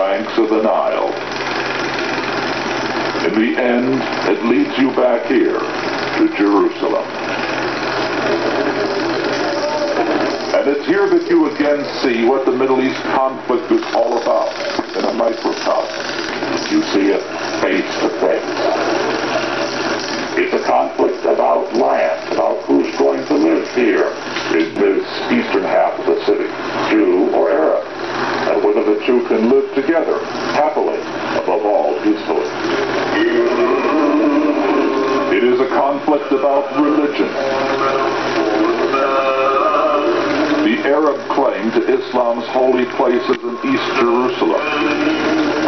banks of the Nile. In the end, it leads you back here to Jerusalem. And it's here that you again see what the Middle East conflict is all about in a microcosm. You see it face to face. It's a conflict about land, about who's going to live here in this eastern half of the city, Jew or Arab, and whether the two can live together happily, above all peacefully. It is a conflict about religion. The Arab claim to Islam's holy places in East Jerusalem,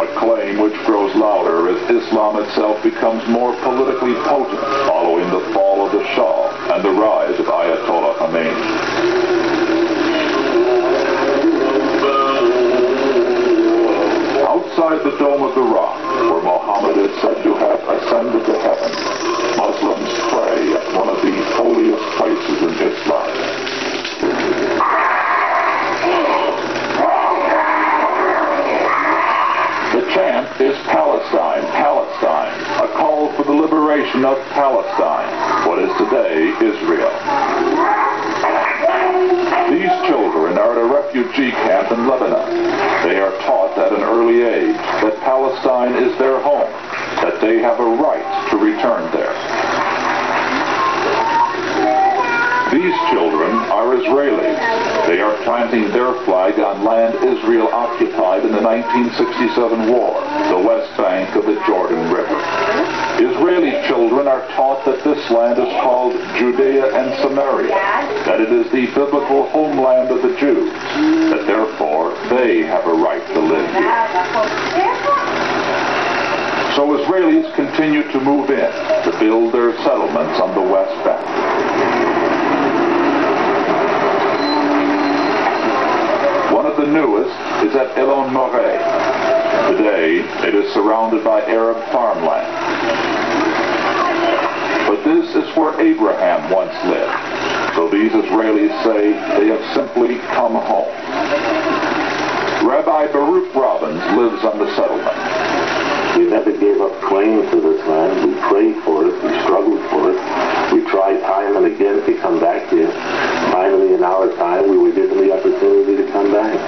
a claim which grows louder as Islam itself becomes more politically potent following the fall of the Shah and the rise of Ayatollah Khomeini. Outside the Dome of the Rock, where Muhammad is said to have ascended to heaven, Muslims pray at one of the holiest places in Islam. The chant is Palestine, Palestine, a call for the liberation of Palestine, what is today Israel. These children are at a refugee camp in Lebanon. They are taught at an early age that Palestine is their home, that they have a right to return there. These children are Israelis. They are planting their flag on land Israel occupied in the 1967 war, the West Bank of the Jordan River. Israeli children are taught that this land is called Judea and Samaria, that it is the biblical homeland of the Jews, that therefore they have a right to live here. So Israelis continue to move in, to build their settlements on the West Bank. One of the newest is at Elon Moreh. Today, it is surrounded by Arab farmland. But this is where Abraham once lived. So these Israelis say they have simply come home. Rabbi Baruch Robbins lives on the settlement. We never gave up claim to this land. We prayed for it. We struggled for it. We tried time and again to come back here. Finally, in our time, we were given the opportunity to come back.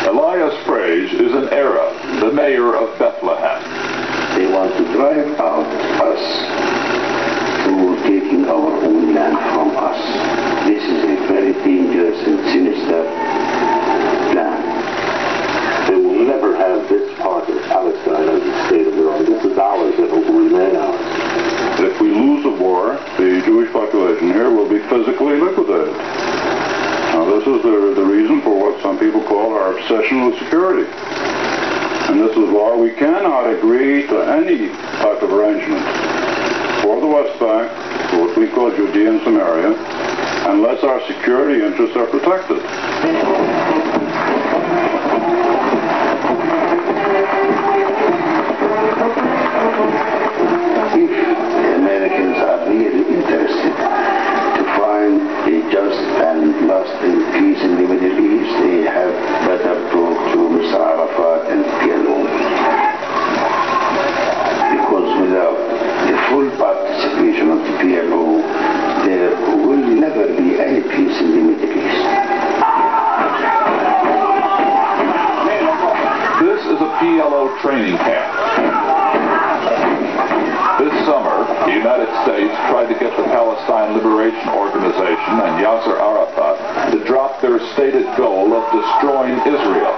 Elias Frage is an Arab, the mayor of Bethlehem. They want to drive out us through taking our own land from us. This is a very dangerous and sinister plan. They will never have this part of Palestine as a state of their own. This is ours, it will remain ours. If we lose the war, the Jewish population here will be physically liquidated. Now, this is the reason for what some people call our obsession with security. And this is why we cannot agree to any type of arrangement for the West Bank, for what we call Judea and Samaria, unless our security interests are protected. If the Americans are really interested to find a just and lasting peace in the Middle East, they have better talk to Mr. Arafat and PLO. Because without the full participation of the PLO, there will never be any peace in the Middle East. This is a PLO training camp. This summer, the United States tried to get the Palestine Liberation Organization and Yasser Arafat to drop their stated goal of destroying Israel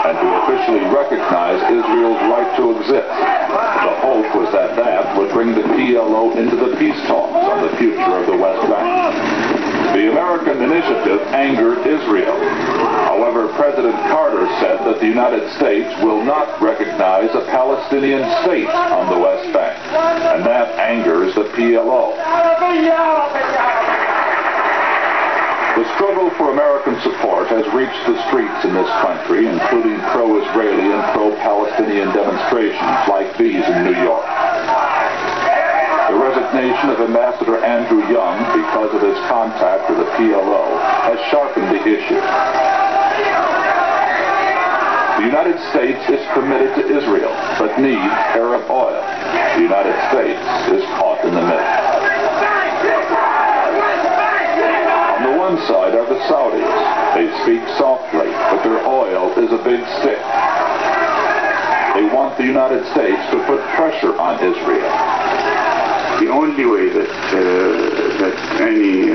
and to officially recognize Israel's right to exist. The hope was that that would bring the PLO into the peace talks on the future of the West Bank. The American initiative angered Israel. However, President Carter said that the United States will not recognize a Palestinian state on the West Bank, and that angers the PLO. The struggle for American support has reached the streets in this country, including pro-Israeli and pro-Palestinian demonstrations like these in New York. The resignation of Ambassador Andrew Young because of his contact with the PLO has sharpened the issue. The United States is committed to Israel, but needs Arab oil. The United States is caught in the middle. On the one side are the Saudis. They speak softly, but their oil is a big stick. They want the United States to put pressure on Israel. The only way that any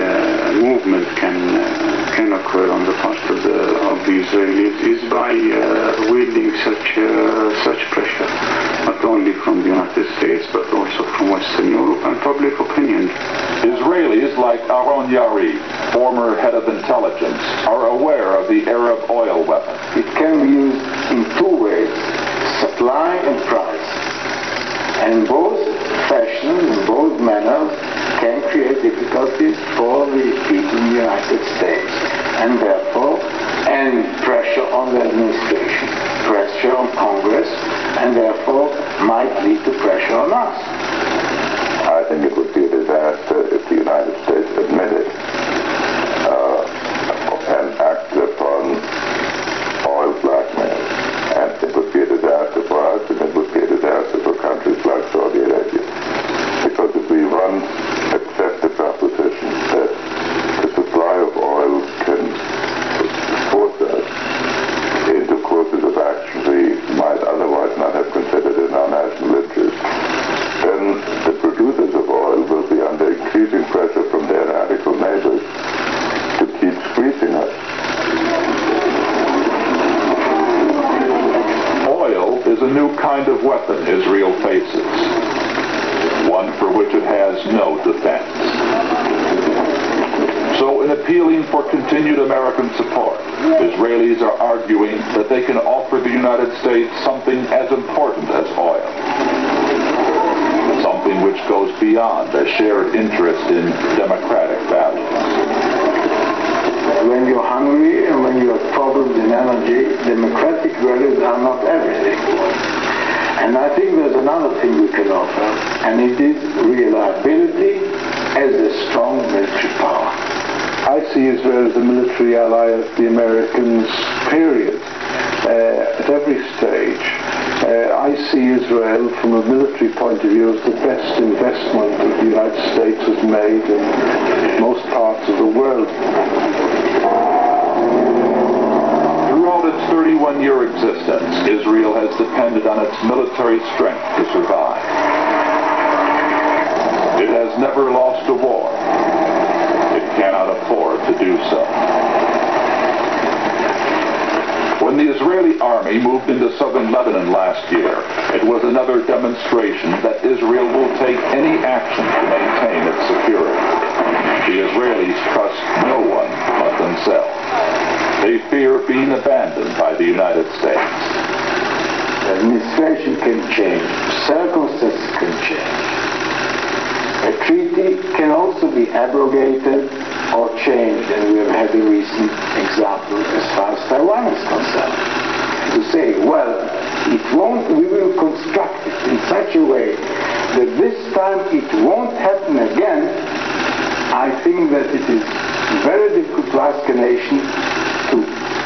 movement can occur on the part of the Israelis is by wielding such pressure, not only from the United States but also from Western Europe and public opinion. Israelis like Aaron Yari, former head of intelligence, are aware of the Arab oil weapon. It can be used in two ways, supply and price. And both fashions, in both manners, can create difficulties for the people in the United States, and therefore, pressure on the administration, pressure on Congress, and therefore might lead to pressure on us. I think it would be a disaster if the United States admitted and acted upon oil blackmail. And it would be a disaster for us, and it would be a disaster for countries like Saudi Arabia. Because if we once accept the proposition that the supply of oil can force us into courses of action we might otherwise not have considered in our national interest, then the producers of oil will be under increasing pressure from their radical neighbors to keep squeezing us. Oil is a new kind of weapon Israel faces, one for which it has no defense. So in appealing for continued American support, Israelis are arguing that they can offer the United States something as important as oil, something which goes beyond a shared interest in democratic values. When you're hungry and when you have problems in energy, democratic values are not everything. And I think there's another thing we can offer, and it is reliability as a strong military power. I see Israel as a military ally of the Americans, period. At every stage. I see Israel from a military point of view as the best investment that the United States has made in most parts of the world. Throughout its 31-year existence, Israel has depended on its military strength to survive. It has never lost a war. It cannot afford to do so. When the Israeli army moved into southern Lebanon last year, it was another demonstration that Israel will take any action to maintain its security. The Israelis trust no one but themselves. They fear being abandoned by the United States. The administration can change, circumstances can change. A treaty can also be abrogated or changed, and we have had a recent example as far as Taiwan is concerned. To say, well, we will construct it in such a way that this time it won't happen again. I think that it is very difficult to ask a nation to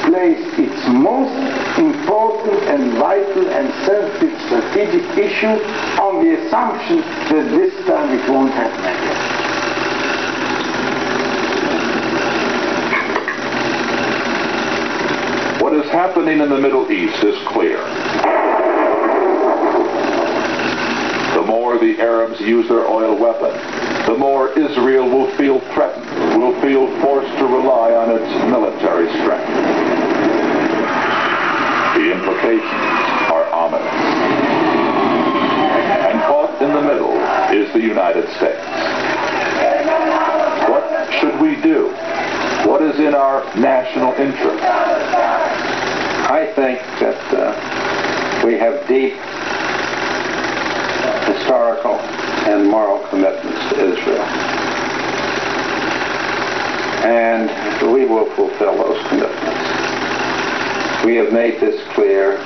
place its most important and vital and sensitive strategic issue on the assumption that this time it won't happen again. What is happening in the Middle East is clear. The more the Arabs use their oil weapon, the more Israel will feel threatened, will feel forced to rely on its military strength. The implications are ominous. And caught in the middle is the United States. What should we do? What is in our national interest? I think that we have deep historical and moral commitments to Israel. And we will fulfill those commitments. We have made this clear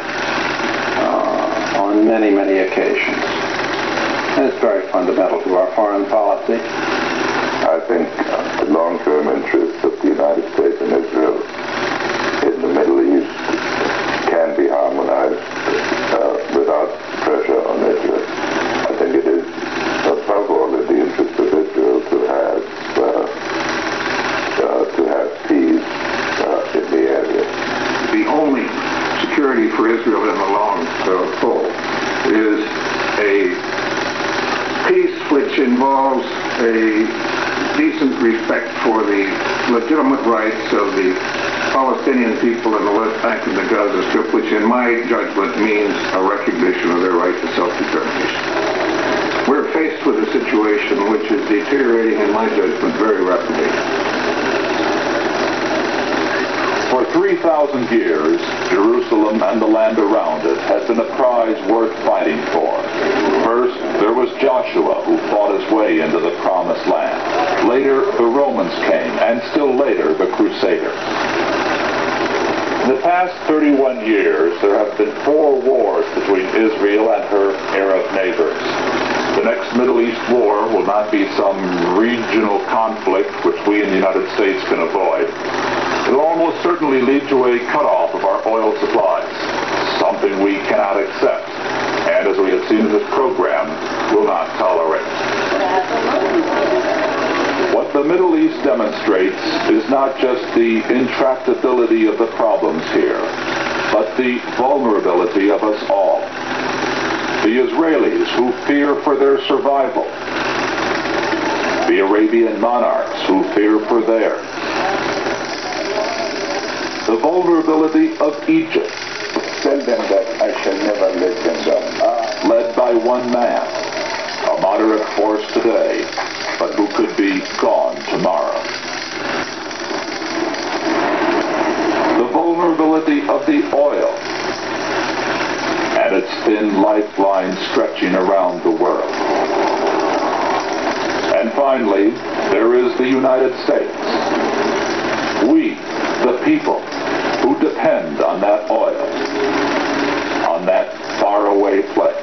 on many, many occasions. And it's very fundamental to our foreign policy. I think the long-term interests of the United States and Israel in the Middle East can be harmed security for Israel in the long haul is a peace which involves a decent respect for the legitimate rights of the Palestinian people in the West Bank and the Gaza Strip, which in my judgment means a recognition of their right to self-determination. We're faced with a situation which is deteriorating, in my judgment, very rapidly. For 3,000 years, Jerusalem and the land around it has been a prize worth fighting for. First, there was Joshua, who fought his way into the Promised Land. Later, the Romans came, and still later, the Crusaders. In the past 31 years, there have been 4 wars between Israel and her Arab neighbors. The next Middle East war will not be some regional conflict which we in the United States can avoid. It will almost certainly lead to a cutoff of our oil supplies, something we cannot accept, and as we have seen in this program, will not tolerate. What the Middle East demonstrates is not just the intractability of the problems here, but the vulnerability of us all. The Israelis who fear for their survival, the Arabian monarchs who fear for theirs, the vulnerability of Egypt. Tell them that I shall never let them down. Led by one man, a moderate force today, but who could be gone tomorrow. The vulnerability of the oil and its thin lifeline stretching around the world. And finally, there is the United States. We, the people, who depend on that oil, on that faraway place.